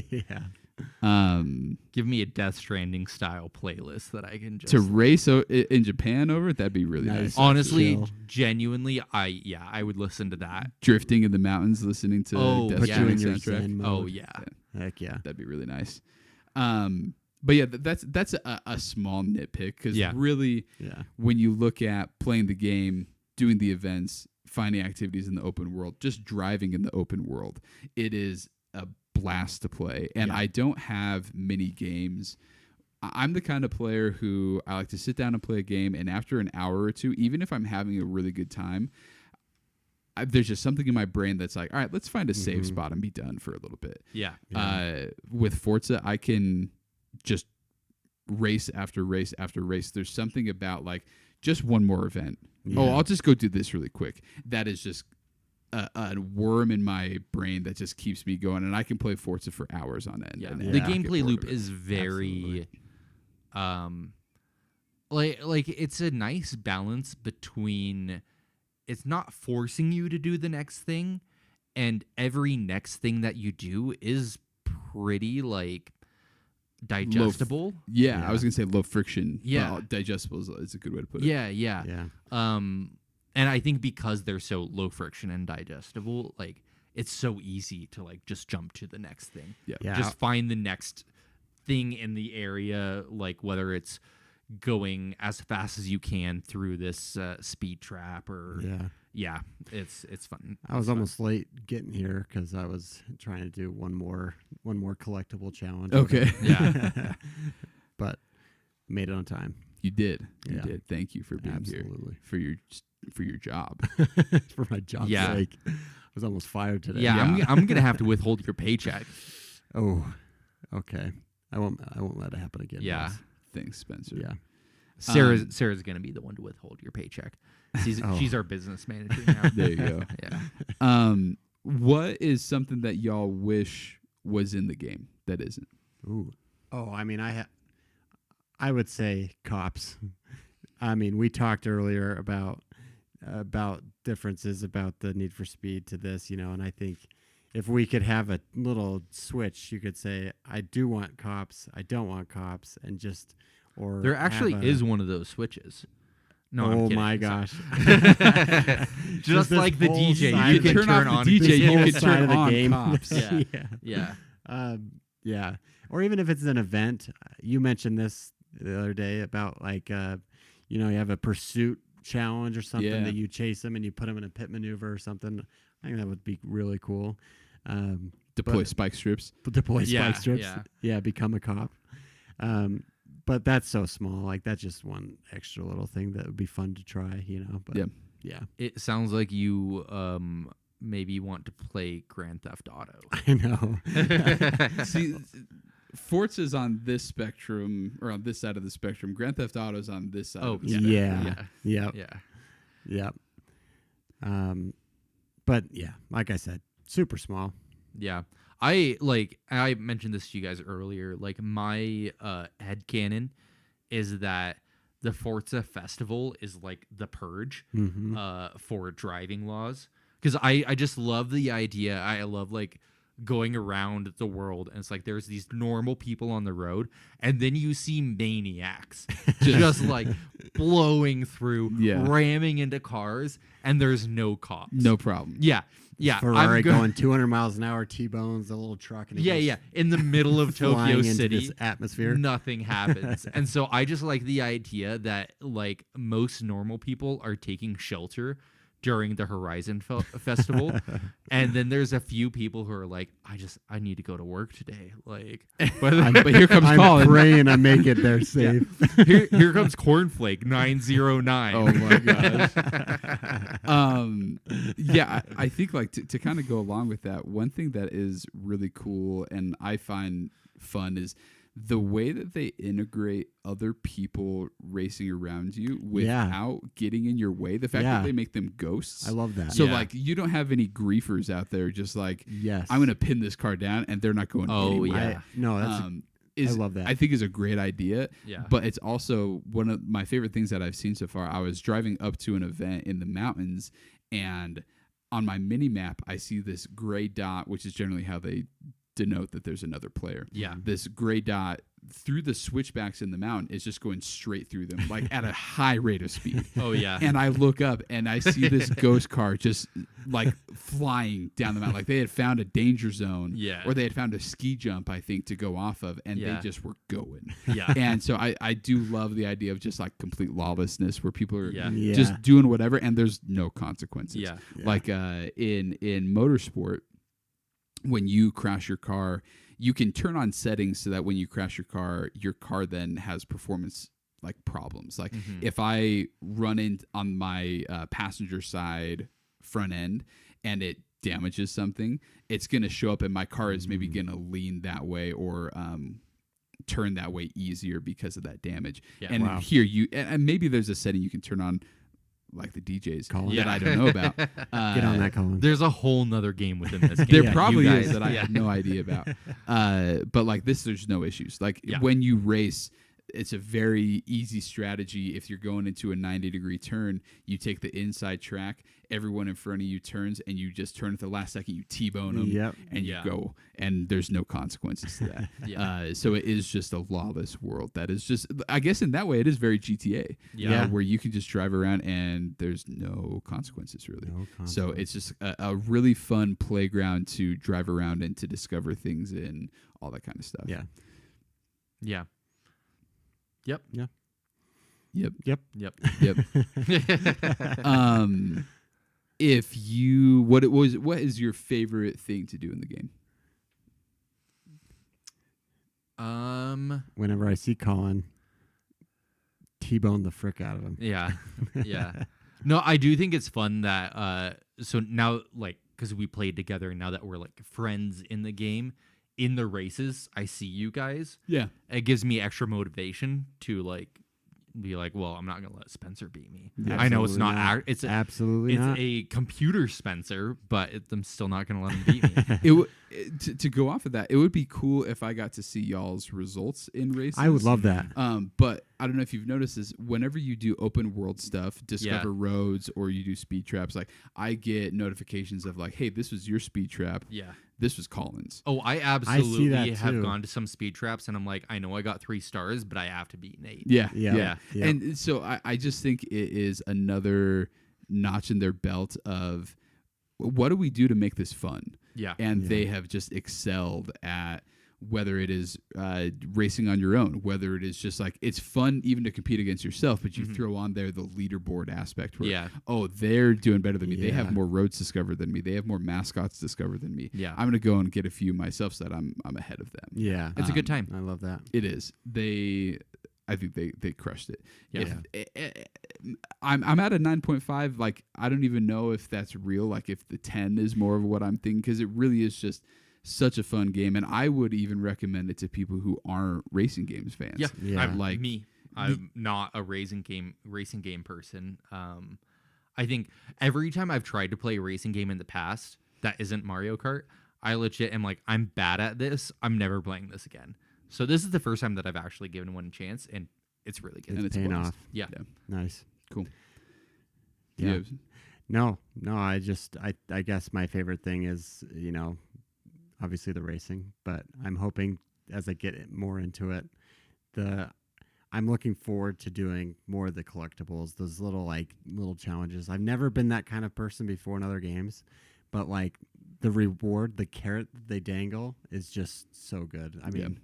Yeah. Give me a Death Stranding style playlist that I can just. To race in Japan over it, that'd be really Nice. nice. Honestly, Chill. genuinely, I would listen to that. Drifting in the mountains, listening to Oh, Death Put yeah. you in Stranding your soundtrack. zen mode. Oh yeah. Heck yeah. That'd be really nice. But yeah, that's a small nitpick because Yeah. really, Yeah. when you look at playing the game, doing the events, finding activities in the open world, just driving in the open world, it is a blast to play. And Yeah. I don't have many games. I'm the kind of player who I like to sit down and play a game, and after an hour or two, even if I'm having a really good time, there's just something in my brain that's like, all right, let's find a safe spot and be done for a little bit. Yeah. With Forza, I can just race after race after race. There's something about like just one more event. Yeah. Oh, I'll just go do this really quick. That is just a worm in my brain that just keeps me going, and I can play Forza for hours on end. Yeah. and The not get gameplay bored loop of it. is very like it's a nice balance between it's not forcing you to do the next thing, and every next thing that you do is pretty like digestible. Yeah, Yeah. I was gonna say low friction. Yeah. but digestible is a good way to put it. Yeah. Yeah. And I think because they're so low friction and digestible, like it's so easy to like just jump to the next thing. Yeah. Just find the next thing in the area, like whether it's going as fast as you can through this speed trap or Yeah. it's fun. I was almost late getting here because I was trying to do one more collectible challenge. Okay. Yeah. But made it on time. You did. You Yeah. did. Thank you for being Absolutely. here for your job. For my job's Yeah. sake. I was almost fired today. Yeah, I'm gonna have to withhold your paycheck. Oh, okay. I won't let it happen again. Yeah. guys. Thanks, Spencer. Yeah. Sarah's gonna be the one to withhold your paycheck. Oh. She's our business manager now. There you go. Yeah. What is something that y'all wish was in the game that isn't? Ooh. Oh, I mean, I would say cops. I mean, we talked earlier about differences about the Need for Speed to this, and I think if we could have a little switch, you could say, I do want cops, I don't want cops, and just or There actually have a- is one of those switches. No, I'm oh kidding. my Sorry. gosh! Just this like the whole DJ, side you of can the- turn off on the DJ, This you whole can side turn of the on game. cops. Yeah. yeah. Yeah. Yeah. Or even if it's an event, you mentioned this the other day about like, you have a pursuit challenge or something Yeah. that you chase them and you put them in a pit maneuver or something. I think that would be really cool. Deploy But- spike strips. Deploy Yeah, spike strips. yeah. Yeah. Become a cop. But that's so small. Like that's just one extra little thing that would be fun to try, But Yeah. yeah. It sounds like you maybe want to play Grand Theft Auto. I know. See, Forza's on this spectrum, or on this side of the spectrum. Grand Theft Auto's on this side. Oh, of the yeah. spectrum. Yeah. Yep. Yeah. Yep. But yeah, like I said, super small. Yeah. I mentioned this to you guys earlier. Like my headcanon is that the Forza Festival is like the purge Mm-hmm. for driving laws. Because I just love the idea. I love like going around the world and it's like there's these normal people on the road and then you see maniacs just like blowing through, Yeah. ramming into cars, and there's no cops. No problem. Yeah. Yeah. Ferrari going 200 miles an hour, T-bones, a little truck. And it Yeah, goes yeah. In the middle of flying Tokyo into City, this atmosphere. nothing happens. And so I just like the idea that like most normal people are taking shelter during the Horizon Festival. And then there's a few people who are like, I need to go to work today. Like, But here comes I'm Colin. praying I make it there safe. here comes Cornflake 909. Oh my gosh. Yeah, I think like to kind of go along with that, one thing that is really cool and I find fun is the way that they integrate other people racing around you without getting in your way. The fact that they make them ghosts. I love that. So Yeah. like you don't have any griefers out there just like Yes. I'm gonna pin this car down and they're not going Oh, anywhere. yeah. No, that's I love that. I think is a great idea. Yeah. But it's also one of my favorite things that I've seen so far. I was driving up to an event in the mountains and on my mini map I see this gray dot, which is generally how they denote that there's another player. Yeah. This gray dot through the switchbacks in the mountain is just going straight through them, like at a high rate of speed. Oh yeah. And I look up and I see this ghost car just like flying down the mountain. Like they had found a danger zone, Yeah. or they had found a ski jump, I think, to go off of, and Yeah. they just were going. Yeah. And so I do love the idea of just like complete lawlessness where people are Yeah. Yeah. just doing whatever and there's no consequences. Yeah. Like in motorsport, when you crash your car, you can turn on settings so that when you crash your car then has performance like problems. Like Mhm. if I run in on my passenger side front end and it damages something, it's going to show up and my car is maybe going to lean that way or turn that way easier because of that damage. Yeah. And Wow. here and maybe there's a setting you can turn on like the DJs Colin. that I don't know about. Get on that, Colin. There's a whole nother game within this game. There that you probably guys- is that I yeah. have no idea about. But like this, there's no issues. Like Yeah. when you race, it's a very easy strategy. If you're going into a 90-degree turn, you take the inside track, everyone in front of you turns, and you just turn at the last second, you T-bone them, Yep. and Yeah. you go. And there's no consequences to that. Yeah. So it is just a lawless world. That is just, I guess in that way, it is very GTA. Yeah. Where you can just drive around and there's no consequences really. No So consequence. it's just a really fun playground to drive around and to discover things in, all that kind of stuff. Yeah. Yeah. Yep. Yep. Yep. Yep. If you, what is your favorite thing to do in the game? Whenever I see Colin, T-bone the frick out of him. Yeah. Yeah. No, I do think it's fun that so now like because we played together and now that we're like friends in the game, in the races, I see you guys. Yeah. It gives me extra motivation to like be like, well, I'm not gonna let Spencer beat me. Yeah. I know it's Absolutely not. not. It's a, Absolutely it's not. a computer Spencer, but I'm still not gonna let him beat me. To go off of that, it would be cool if I got to see y'all's results in races. I would love that. But I don't know if you've noticed this. Whenever you do open world stuff, discover roads, or you do speed traps, like I get notifications of like, hey, this was your speed trap. Yeah. This was Colin's. Oh, I absolutely that have too. gone to some speed traps, and I'm like, I know I got 3 stars, but I have to beat Nate. Yeah. Yeah. Yeah. And so I just think it is another notch in their belt of what do we do to make this fun? Yeah. And Yeah. they have just excelled at whether it is racing on your own, whether it is just like it's fun even to compete against yourself, but you throw on there the leaderboard aspect where, Yeah. oh, they're doing better than me. They have Yeah. more roads discovered than me. They have more mascots discovered than me. Yeah. I'm going to go and get a few myself so that I'm ahead of them. Yeah. It's a good time. I love that. It is. I think they crushed it. Yeah. I'm at a 9.5. Like I don't even know if that's real. Like if the 10 is more of what I'm thinking, because it really is just such a fun game, and I would even recommend it to people who aren't racing games fans. Yeah. Yeah. I'm Like, like me. I'm not a racing game person. I think every time I've tried to play a racing game in the past that isn't Mario Kart, I legit am like, I'm bad at this. I'm never playing this again. So this is the first time that I've actually given one a chance, and it's really good. And It's it's paying blast. off. Yeah. Nice. Cool. Yeah. No, I guess my favorite thing is, obviously the racing, but I'm hoping as I get more into it, I'm looking forward to doing more of the collectibles, those little challenges. I've never been that kind of person before in other games, but like the reward, the carrot they dangle is just so good. I mean,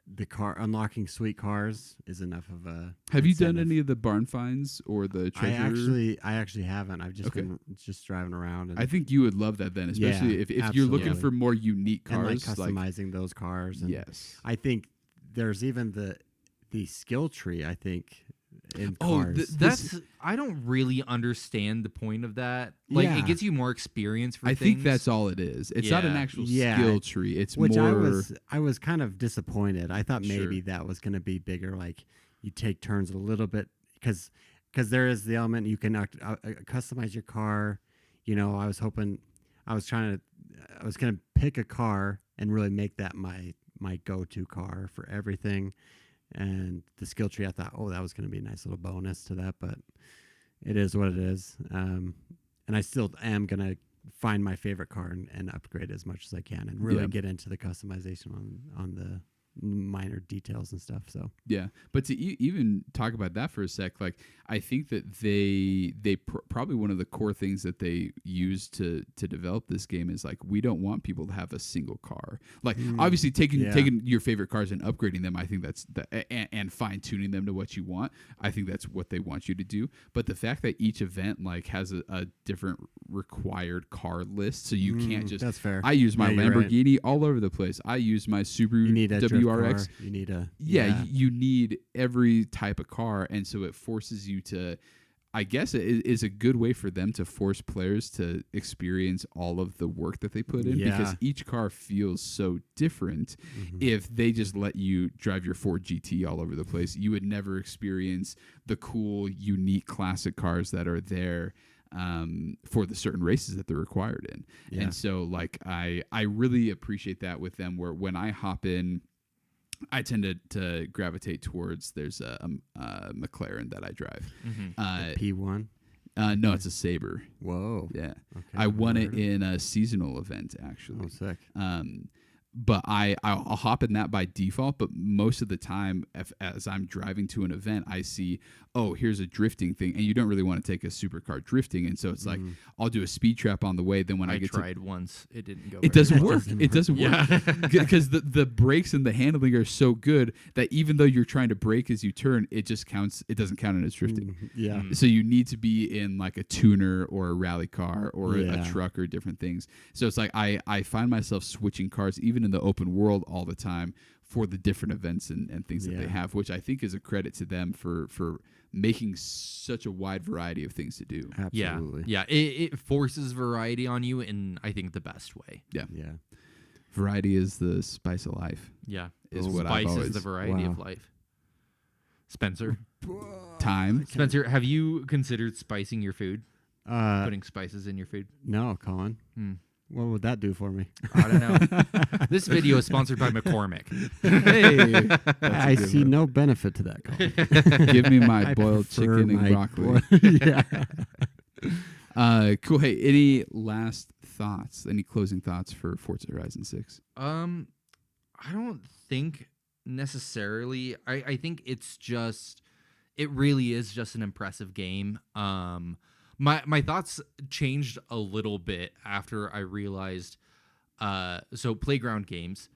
the unlocking sweet cars is enough of a. Have you done incentive. any of the barn finds or the treasure? I actually haven't. I've just been just driving around. And I think you would love that then, especially Yeah, if you're looking absolutely. for more unique and like cars. customizing those cars. And yes. I think there's even the skill tree. I think in Oh, cars. That's I don't really understand the point of that. Like Yeah. it gives you more experience for I things. think that's all it is. It's not an Yeah. actual Yeah. skill tree. It's which more. I was kind of disappointed. I thought maybe Sure. that was going to be bigger. Like you take turns a little bit because there is the element you can customize your car. I was hoping I was going to pick a car and really make that my go-to car for everything. And the skill tree, I thought, that was going to be a nice little bonus to that, but it is what it is. And I still am going to find my favorite car and upgrade as much as I can and really Yeah. get into the customization on minor details and stuff. So Yeah, but to even talk about that for a sec, like I think that they probably one of the core things that they use to develop this game is like we don't want people to have a single car. Like obviously taking your favorite cars and upgrading them, I think that's and fine tuning them to what you want. I think that's what they want you to do. But the fact that each event like has a different required car list, so you can't just. That's fair. I use my Yeah, you're right. Lamborghini all over the place. I use my Subaru You need a drift WRX. car. You need a You need every type of car, and so it forces you to. I guess it is a good way for them to force players to experience all of the work that they put in because each car feels so different. If they just let you drive your Ford GT all over the place, you would never experience the cool, unique classic cars that are there for the certain races that they're required in. Yeah. And so, like, I really appreciate that with them. Where when I hop in, I tend to gravitate towards there's a McLaren that I drive. P1. No, it's a Sabre. Whoa. Yeah, Okay, I won it heard of in a seasonal event actually. Oh, sick. But I'll hop in that by default. But most of the time, as I'm driving to an event, I see, oh, here's a drifting thing, and you don't really want to take a supercar drifting, and so it's like I'll do a speed trap on the way. Then when I get tried once, it didn't go. it very doesn't well. work. It doesn't work because the brakes and the handling are so good that even though you're trying to brake as you turn, it just counts. It doesn't count as drifting. Yeah. So you need to be in like a tuner or a rally car or a truck or different things. So it's like I find myself switching cars even in the open world all the time for the different events and things that they have, which I think is a credit to them for making such a wide variety of things to do. Absolutely. Yeah. It forces variety on you in, I think, the best way. Yeah. Yeah. Variety is the spice of life. Yeah. Is what I've Spice always. is the variety of life. Spencer. Time. Spencer, have you considered spicing your food? Putting spices in your food? No, Colin. What would that do for me? I don't know. This video is sponsored by McCormick. Hey, I see no benefit to that, Colin. give me my I boiled prefer chicken and my broccoli. Cool. Hey, any last thoughts? Any closing thoughts for Forza Horizon 6? I don't think necessarily. I think it's just, it really is just an impressive game. My thoughts changed a little bit after I realized, so Playground Games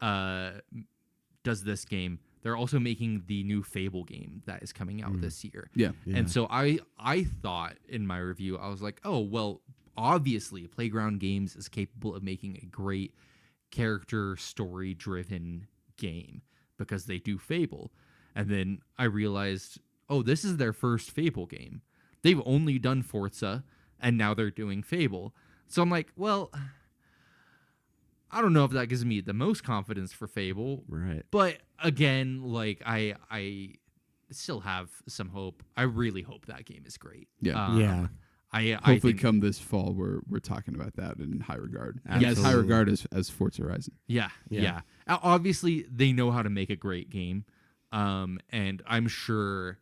does this game. They're also making the new Fable game that is coming out this year. Yeah. And so I thought in my review, I was like, oh, well, obviously Playground Games is capable of making a great character story-driven game because they do Fable. And then I realized, oh, this is their first Fable game. They've only done Forza, and now they're doing Fable. So I'm like, well, I don't know if that gives me the most confidence for Fable. Right. But again, like I still have some hope. I really hope that game is great. Yeah. I Hopefully, think, come this fall, we're talking about that in high regard. Absolutely. As high regard as Forza Horizon. Yeah. Obviously, they know how to make a great game, and I'm sure,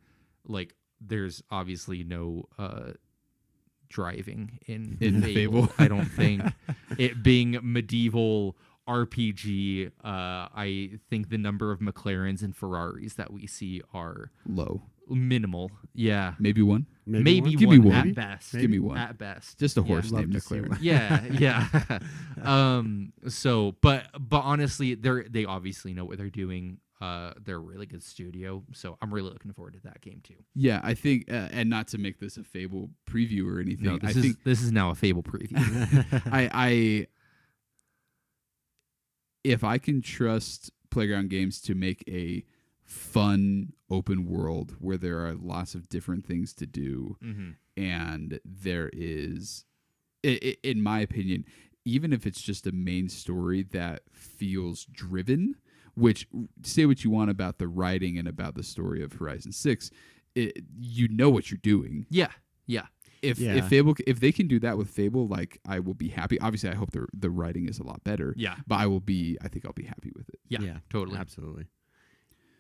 like, there's obviously no driving in Fable. I don't think it being medieval RPG. I think the number of McLarens and Ferraris that we see are Low. minimal. Yeah, Maybe one. maybe one? Give me one one. at best. Give me one. At best. Just a Yeah. horse Love named to see McLaren. one. Yeah. So, but honestly, they obviously know what they're doing. They're a really good studio, so I'm really looking forward to that game too. Yeah, I think, and not to make this a Fable preview or anything. No, this is now a Fable preview. I if I can trust Playground Games to make a fun open world where there are lots of different things to do, and there is, in my opinion, even if it's just a main story that feels driven, which, say what you want about the writing and about the story of Horizon 6, you know what you're doing. Yeah. If they can do that with Fable, like, I will be happy. Obviously, I hope the writing is a lot better. Yeah. But I think I'll be happy with it. Yeah, totally. Absolutely.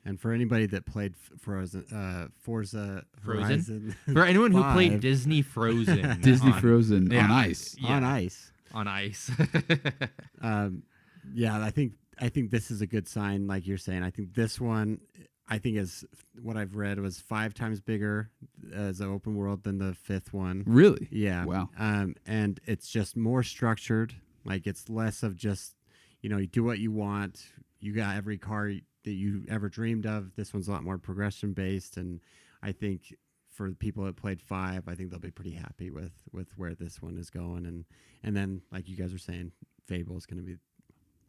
And for anybody that played Forza Horizon, For anyone who 5, played Disney Frozen, Disney on, Frozen yeah. on ice. Yeah. on ice. on ice. Yeah, I think think this is a good sign, like you're saying. I think this one, I think is what I've read was 5 times bigger as an open world than the 5th one. Really? Yeah. Wow. And it's just more structured. Like it's less of just, you do what you want. You got every car that you ever dreamed of. This one's a lot more progression based, and I think for the people that played 5, I think they'll be pretty happy with where this one is going. And then, like you guys are saying, Fable is going to be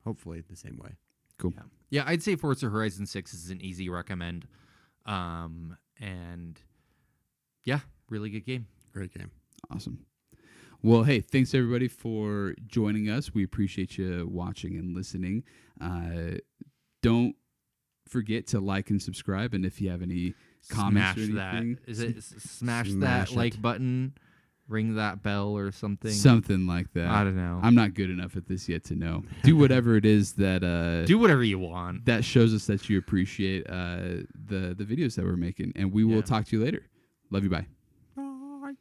hopefully the same way. Cool. Yeah, I'd say Forza Horizon 6 is an easy recommend. And yeah, really good game. Great game. Awesome. Well, hey, thanks everybody for joining us. We appreciate you watching and listening. Don't forget to like and subscribe. And if you have any comments or anything, Smash that like button, ring that bell or something. Something like that. I don't know. I'm not good enough at this yet to know. Do whatever it is that do whatever you want. That shows us that you appreciate the videos that we're making. And we will talk to you later. Love you. Bye. Bye.